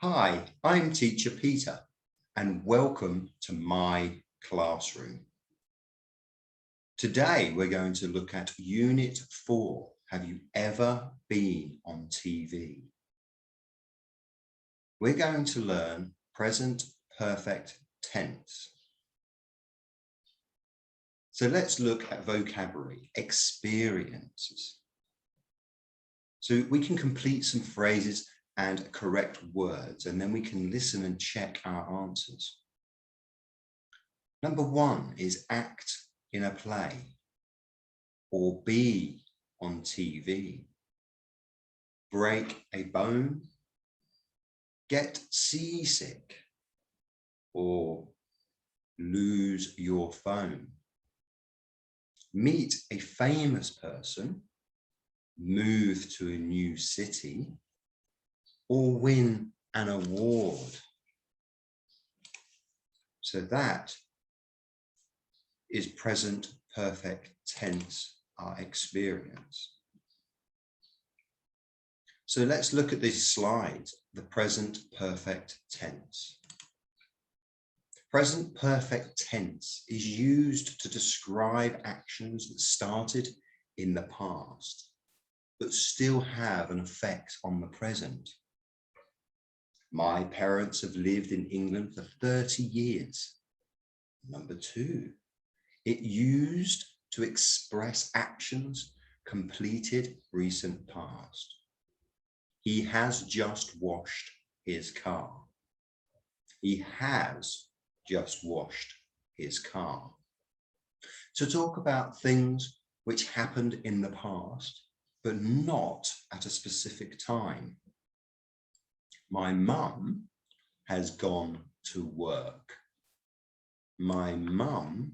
Hi, I'm Teacher Peter, and welcome to my classroom. Today, we're going to look at Unit 4. Have you ever been on TV? We're going to learn present perfect tense. So let's look at vocabulary, experiences. So we can complete some phrases and correct words, and then we can listen and check our answers. Number 1 is act in a play or be on TV. Break a bone, get seasick, or lose your phone. Meet a famous person, move to a new city, or win an award. So that is present perfect tense, our experience. So let's look at this slide, the present perfect tense. Present perfect tense is used to describe actions that started in the past, but still have an effect on the present. My parents have lived in England for 30 years. Number 2, it used to express actions completed recent past. He has just washed his car. He has just washed his car. To talk about things which happened in the past, but not at a specific time. My mum has gone to work. My mum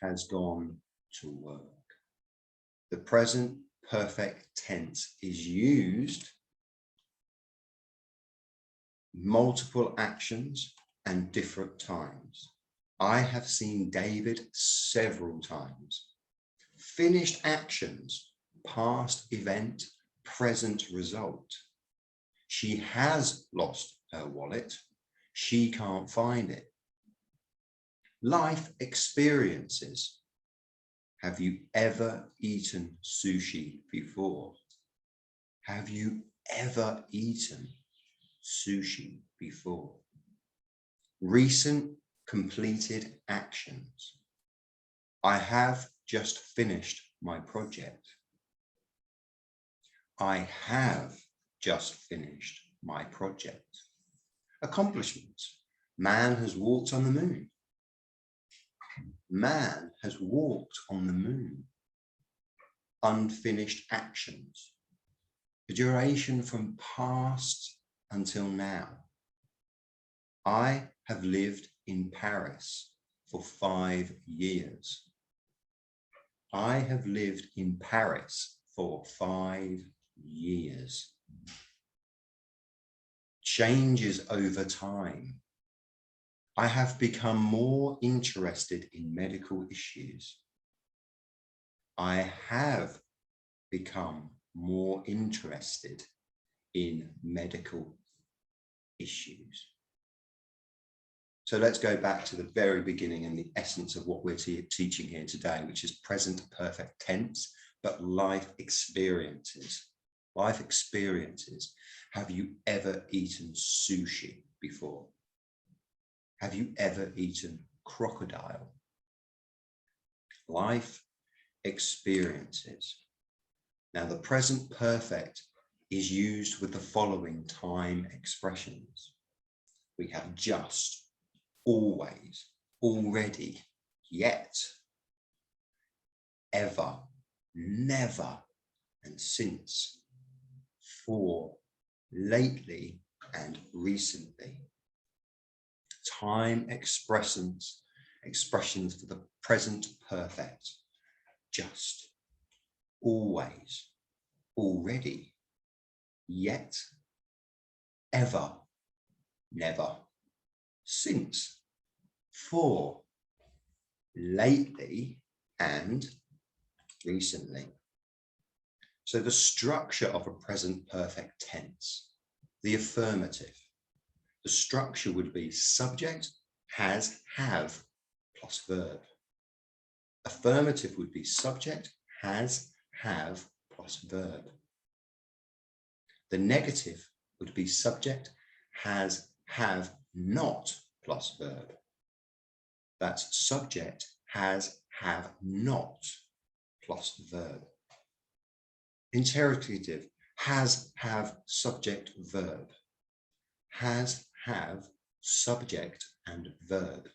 has gone to work. The present perfect tense is used multiple actions and different times. I have seen David several times. Finished actions, past event, present result. She has lost her wallet. She can't find it. Life experiences. Have you ever eaten sushi before? Have you ever eaten sushi before? Recent completed actions. I have just finished my project. I have just finished my project. Accomplishments. Man has walked on the moon. Man has walked on the moon. Unfinished actions. The duration from past until now. I have lived in Paris for 5 years. I have lived in Paris for 5 years. Changes over time. I have become more interested in medical issues. I have become more interested in medical issues. So let's go back to the very beginning and the essence of what we're teaching here today, which is present perfect tense, but life experiences. Life experiences. Have you ever eaten sushi before? Have you ever eaten crocodile? Life experiences. Now, the present perfect is used with the following time expressions. We have just, always, already, yet, ever, never, and since, for, lately, and recently. Time expressions for the present perfect. Just, always, already, yet, ever, never, since, for, lately, and recently. So the structure of a present perfect tense, the affirmative. the structure would be subject, has, have, plus verb. Affirmative would be subject, has, have, plus verb. The negative would be subject, has, have, not, plus verb. That's subject, has, have, not, plus verb. Interrogative, has, have, subject, verb. Has, have, subject, and verb.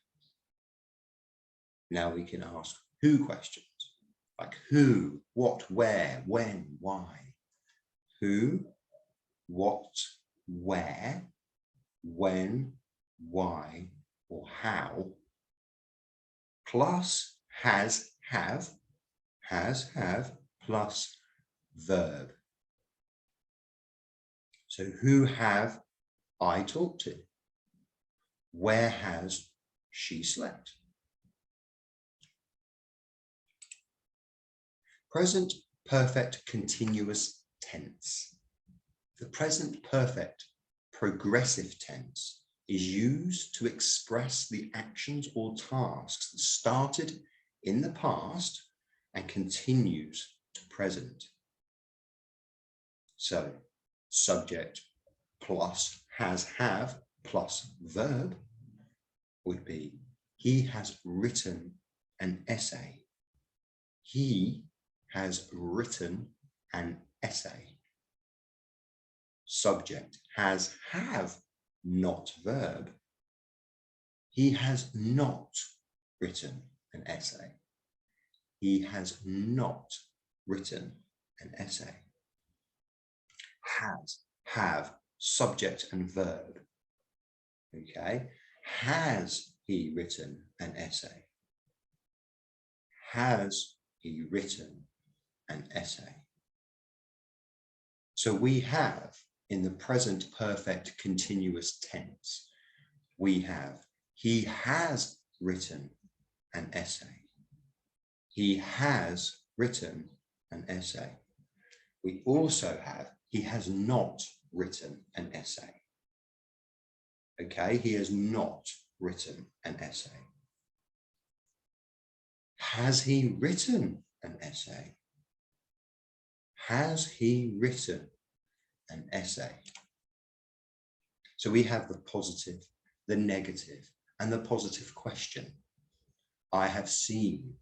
Now we can ask who questions, like who, what, where, when, why. Who, what, where, when, why, or how, plus has, have, plus verb. So who have I talked to? Where has she slept? Present perfect continuous tense. The present perfect progressive tense is used to express the actions or tasks that started in the past and continues to present. So subject plus has, have, plus verb would be, he has written an essay. He has written an essay. Subject has, have, not verb. He has not written an essay. He has not written an essay. Has, have, subject and verb. Okay. Has he written an essay? Has he written an essay? So we have, in the present perfect continuous tense, we have, he has written an essay. He has written an essay. We also have, he has not written an essay. Okay, he has not written an essay. Has he written an essay? Has he written an essay? So we have the positive, the negative, and the positive question. I have seen.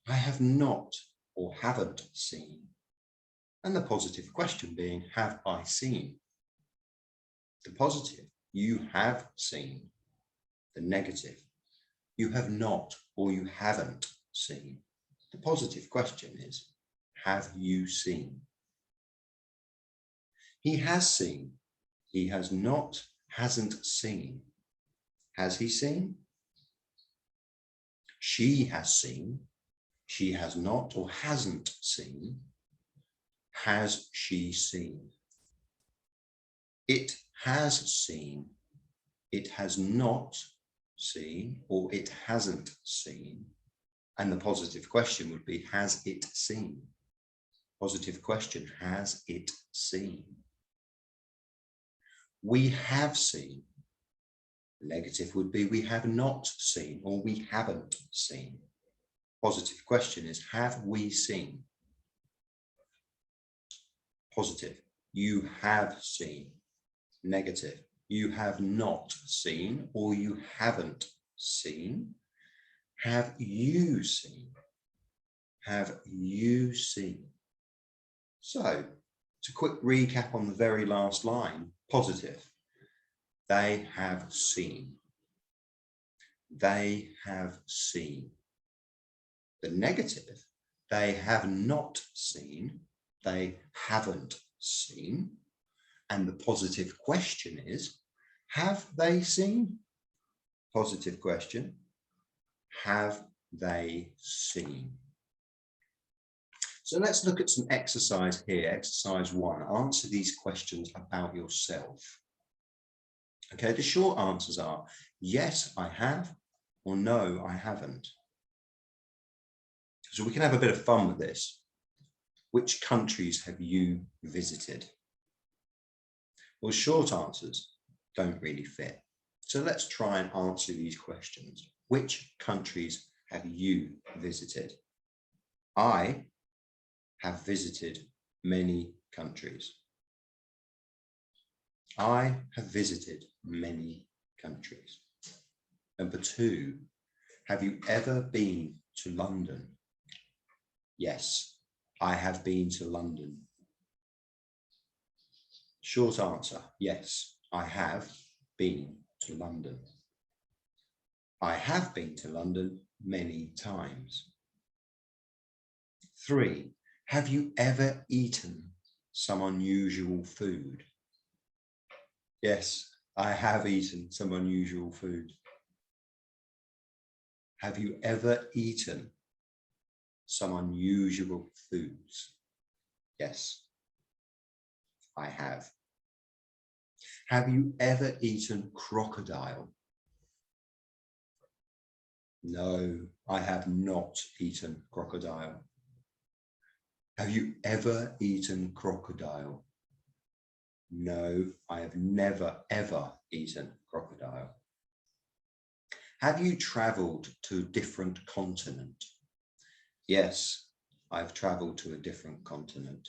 I have not or haven't seen. And the positive question being, have I seen? The positive, you have seen. The negative, you have not or you haven't seen. The positive question is, have you seen? He has seen. He has not, hasn't seen. Has he seen? She has seen. She has not or hasn't seen. Has she seen? It has seen. It has not seen or it hasn't seen. And the positive question would be, has it seen? Positive question, has it seen? We have seen. Negative would be, we have not seen or we haven't seen. Positive question is, have we seen? Positive, you have seen. Negative, you have not seen or you haven't seen. Have you seen? Have you seen? So, to quick recap on the very last line, positive, they have seen. They have seen. The negative, they have not seen. They haven't seen. And the positive question is, have they seen? Positive question, have they seen? So let's look at some exercise here. Exercise 1, answer these questions about yourself. Okay, the short answers are, yes, I have, or no, I haven't. So we can have a bit of fun with this. Which countries have you visited? Well, short answers. don't really fit. So let's try and answer these questions. Which countries have you visited? I have visited many countries. I have visited many countries. Number 2, have you ever been to London? Yes, I have been to London. Short answer, yes, I have been to London. I have been to London many times. 3, have you ever eaten some unusual food? Yes, I have eaten some unusual food. Have you ever eaten some unusual foods? Yes, I have. Have you ever eaten crocodile? No, I have not eaten crocodile. Have you ever eaten crocodile? No, I have never, ever eaten crocodile. Have you traveled to a different continent? Yes, I've traveled to a different continent.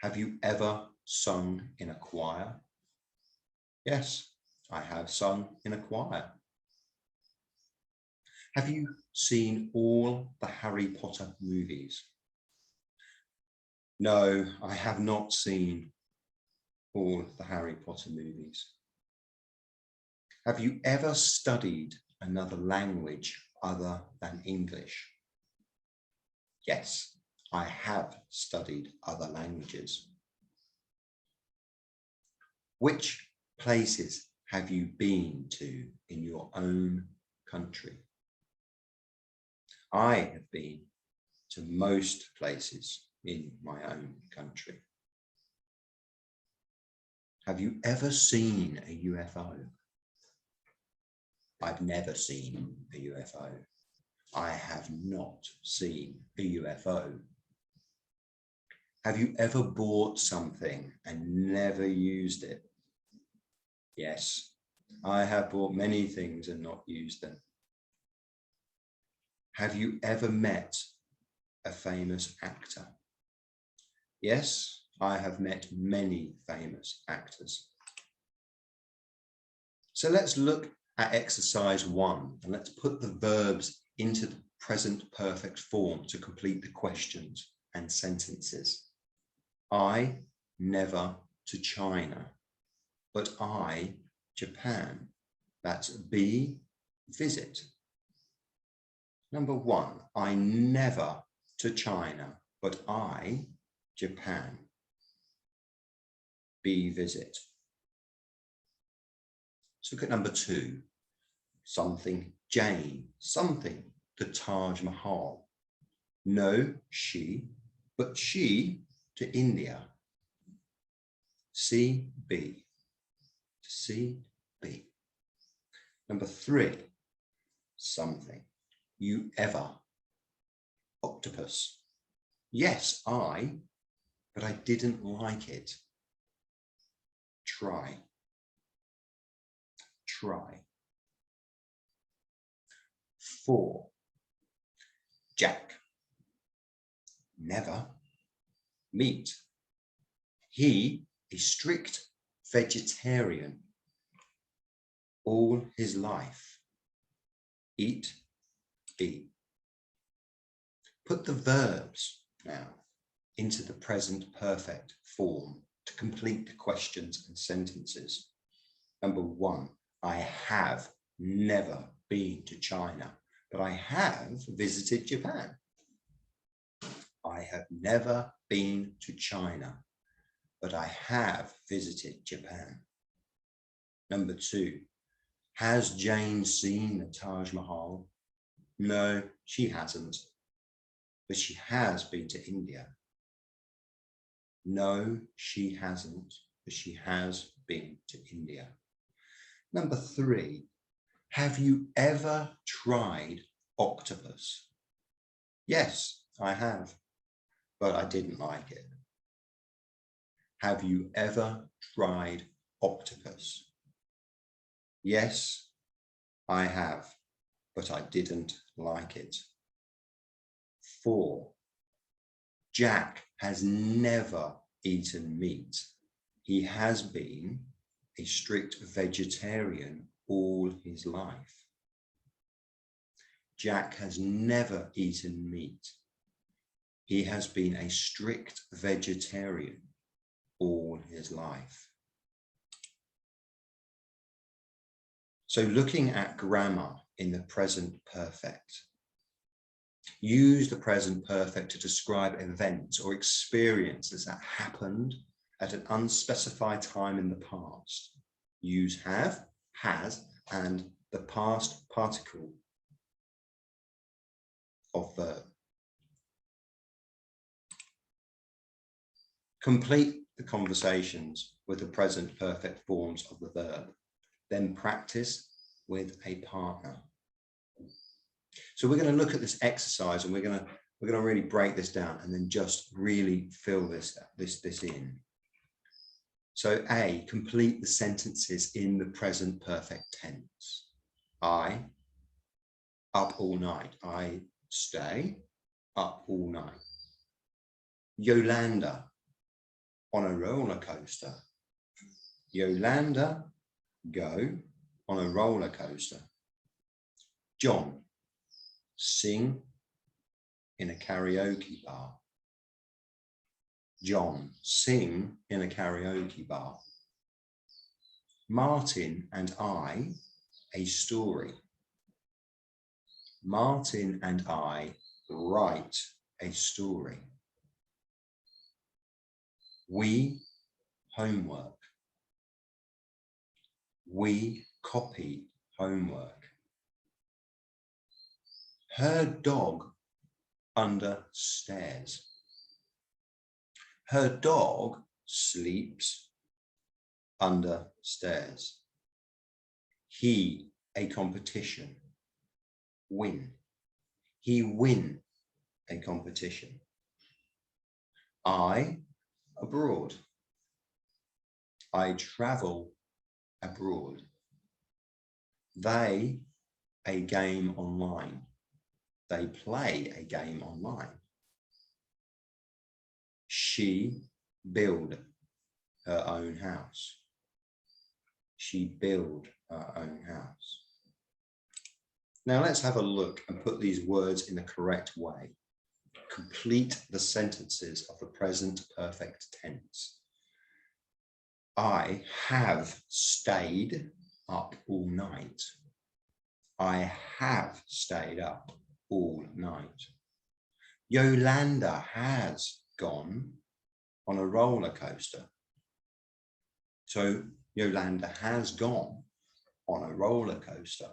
Have you ever sung in a choir? Yes, I have sung in a choir. Have you seen all the Harry Potter movies? No, I have not seen all the Harry Potter movies. Have you ever studied another language other than English? Yes, I have studied other languages. Which places have you been to in your own country? I have been to most places in my own country. Have you ever seen a UFO? I've never seen a UFO. I have not seen a UFO. Have you ever bought something and never used it? Yes, I have bought many things and not used them. Have you ever met a famous actor? Yes, I have met many famous actors. So let's look at exercise 1 and let's put the verbs into the present perfect form to complete the questions and sentences. I never to China, but I Japan. That's be visit. Number 1, I never to China, but I Japan. Be visit. Let's look at number 2. Something Jane, something the Taj Mahal. No, she, but she to India. C, B. C, B. Number 3, something. You ever. Octopus. Yes, I, but I didn't like it. Try. Try. 4, Jack. Never. Meat. He is strict vegetarian all his life. Eat, eat. Put the verbs now into the present perfect form to complete the questions and sentences. Number 1, I have never been to China, but I have visited Japan. I have never been to China, but I have visited Japan. Number 2, has Jane seen the Taj Mahal? No, she hasn't, but she has been to India. No, she hasn't, but she has been to India. Number 3, have you ever tried octopus? Yes, I have, but I didn't like it. Have you ever tried octopus. Yes, I have, but I didn't like it. 4. Jack has never eaten meat. He has been a strict vegetarian all his life. Jack has never eaten meat. He has been a strict vegetarian all his life. So looking at grammar in the present perfect, use the present perfect to describe events or experiences that happened at an unspecified time in the past. Use have, has, and the past particle of verb. Complete the conversations with the present perfect forms of the verb. Then practice with a partner. So we're going to look at this exercise and we're going to really break this down and then just really fill this in. So A, complete the sentences in the present perfect tense. I, up all night. I stay up all night. Yolanda, on a roller coaster. Yolanda, go on a roller coaster. John, sing in a karaoke bar. John, sing in a karaoke bar. Martin and I, a story. Martin and I write a story. We, homework. We copy homework. Her dog under stairs. Her dog sleeps under stairs. He, a competition. Win. He win a competition. I, abroad. I travel abroad. They, a game online. They play a game online. She build her own house. She build her own house. Now let's have a look and put these words in the correct way. Complete the sentences of the present perfect tense. I have stayed up all night. I have stayed up all night. Yolanda has gone on a roller coaster. So Yolanda has gone on a roller coaster.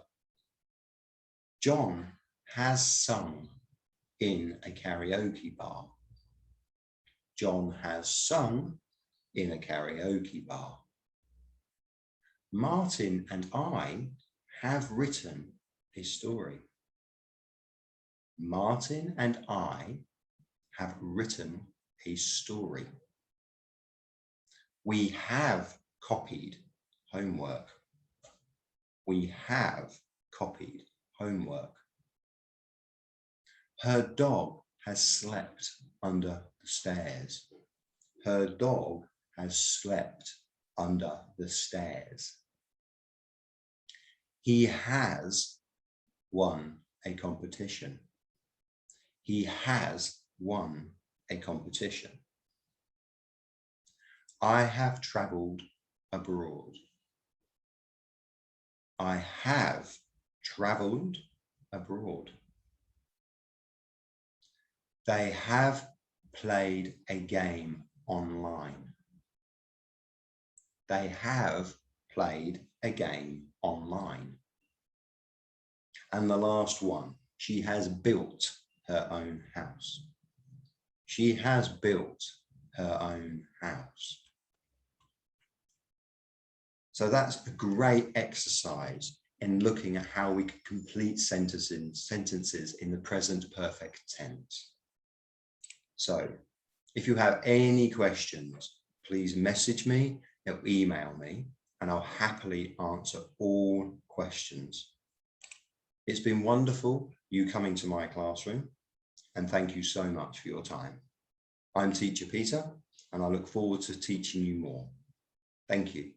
John has sung in a karaoke bar. John has sung in a karaoke bar. Martin and I have written a story. Martin and I have written a story. We have copied homework. We have copied homework. Her dog has slept under the stairs. Her dog has slept under the stairs. He has won a competition. He has won a competition. I have traveled abroad. I have traveled abroad. They have played a game online. They have played a game online. And the last one, she has built her own house. She has built her own house. So that's a great exercise in looking at how we can complete sentences in the present perfect tense. So if you have any questions, please message me or email me, and I'll happily answer all questions. It's been wonderful you coming to my classroom, and thank you so much for your time. I'm Teacher Peter, and I look forward to teaching you more. Thank you.